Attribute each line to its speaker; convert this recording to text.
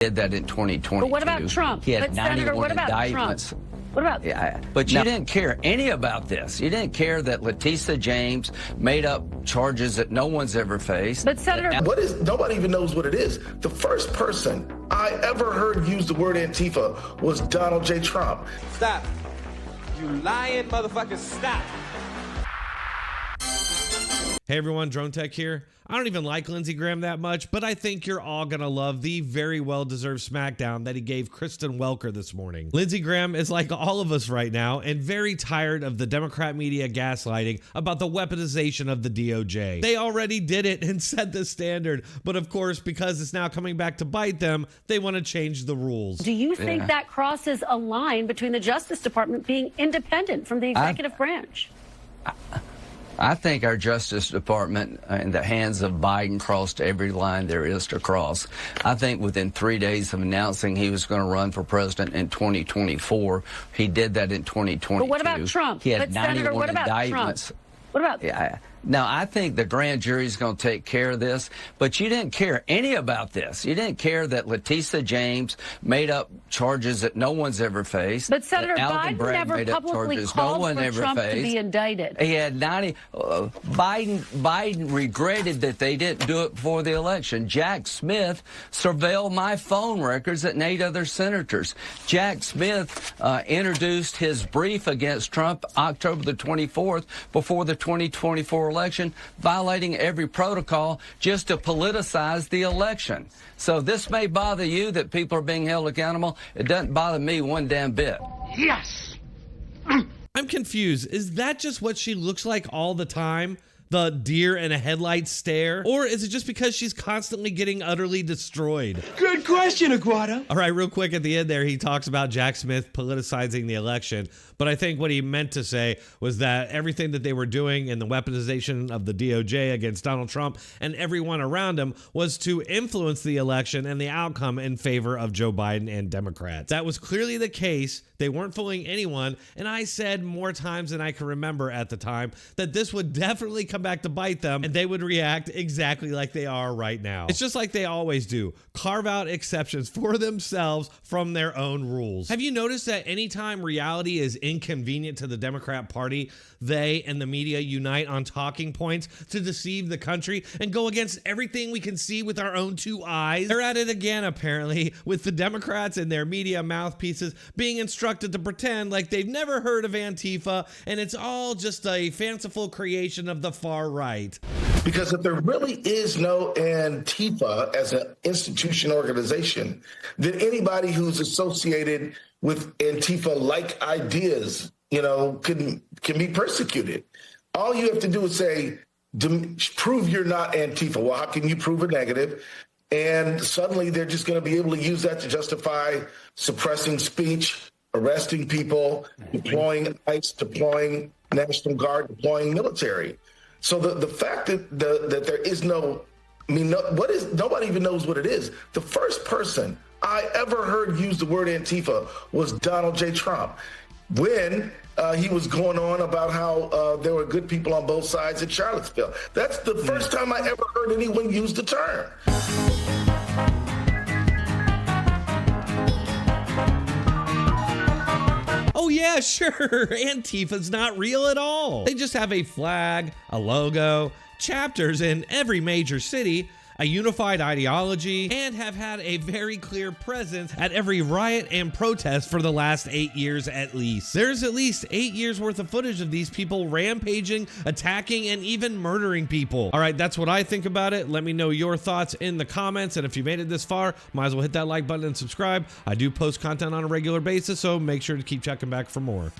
Speaker 1: did that in 2022.
Speaker 2: But what about Trump?
Speaker 1: He had
Speaker 2: But
Speaker 1: 91
Speaker 2: Senator, what about
Speaker 1: indictments.
Speaker 2: Trump? What about?
Speaker 1: Yeah, but you didn't care any about this. You didn't care that Letitia James made up charges that no one's ever faced.
Speaker 2: But Senator,
Speaker 3: nobody even knows what it is. The first person I ever heard use the word Antifa was Donald J. Trump.
Speaker 4: Stop. You lying motherfucker, stop.
Speaker 5: Hey everyone, Dronetek here. I don't even like Lindsey Graham that much, but I think you're all gonna love the very well-deserved smackdown that he gave Kristen Welker this morning. Lindsey Graham is like all of us right now and very tired of the Democrat media gaslighting about the weaponization of the DOJ. They already did it and set the standard, but of course, because it's now coming back to bite them, they want to change the rules.
Speaker 2: do you think that crosses a line between the Justice Department being independent from the executive branch?
Speaker 1: I think our Justice Department in the hands of Biden crossed every line there is to cross. I think within 3 days of announcing he was going to run for president in 2024, he did that in 2022.
Speaker 2: But what about Trump?
Speaker 1: He had
Speaker 2: But
Speaker 1: 91
Speaker 2: Senator, what about
Speaker 1: indictments.
Speaker 2: Trump? What about?
Speaker 1: Yeah. Now, I think the grand jury is going to take care of this, but you didn't care any about this. You didn't care that Letitia James made up charges that no one's ever faced.
Speaker 2: But Senator, Biden never
Speaker 1: made up
Speaker 2: publicly
Speaker 1: charges
Speaker 2: called
Speaker 1: no one
Speaker 2: for
Speaker 1: ever
Speaker 2: Trump
Speaker 1: faced.
Speaker 2: to be indicted.
Speaker 1: He had 90. Biden regretted that they didn't do it before the election. Jack Smith surveilled my phone records and 8 other senators. Jack Smith introduced his brief against Trump October the 24th before the 2024 election, violating every protocol just to politicize the election. So this may bother you that people are being held accountable. It doesn't bother me one damn bit.
Speaker 3: Yes!
Speaker 5: I'm confused. Is that just what she looks like all the time? The deer in a headlight stare? Or is it just because she's constantly getting utterly destroyed?
Speaker 4: Good question, Aguado.
Speaker 5: All right, real quick at the end there, he talks about Jack Smith politicizing the election. But I think what he meant to say was that everything that they were doing in the weaponization of the DOJ against Donald Trump and everyone around him was to influence the election and the outcome in favor of Joe Biden and Democrats. That was clearly the case. They weren't fooling anyone. And I said more times than I can remember at the time that this would definitely come back to bite them and they would react exactly like they are right now. It's just like they always do. Carve out exceptions for themselves from their own rules. Have you noticed that anytime reality is inconvenient to the Democrat Party, they and the media unite on talking points to deceive the country and go against everything we can see with our own 2 eyes? They're at it again, apparently, with the Democrats and their media mouthpieces being instructed to pretend like they've never heard of Antifa and it's all just a fanciful creation of the far right.
Speaker 3: Because if there really is no Antifa as an institution organization, then anybody who's associated with Antifa-like ideas, can be persecuted. All you have to do is say, prove you're not Antifa. Well, how can you prove a negative? And suddenly they're just going to be able to use that to justify suppressing speech, arresting people, deploying ICE, deploying National Guard, deploying military. So the fact that there is nobody even knows what it is. The first person I ever heard use the word Antifa was Donald J. Trump when he was going on about how there were good people on both sides in Charlottesville. That's the first time I ever heard anyone use the term.
Speaker 5: Oh yeah, sure. Antifa's not real at all. They just have a flag, a logo, chapters in every major city, a unified ideology, and have had a very clear presence at every riot and protest for the last 8 years at least. There's at least 8 years worth of footage of these people rampaging, attacking, and even murdering people. All right, that's what I think about it. Let me know your thoughts in the comments, and if you made it this far, might as well hit that like button and subscribe. I do post content on a regular basis, so make sure to keep checking back for more.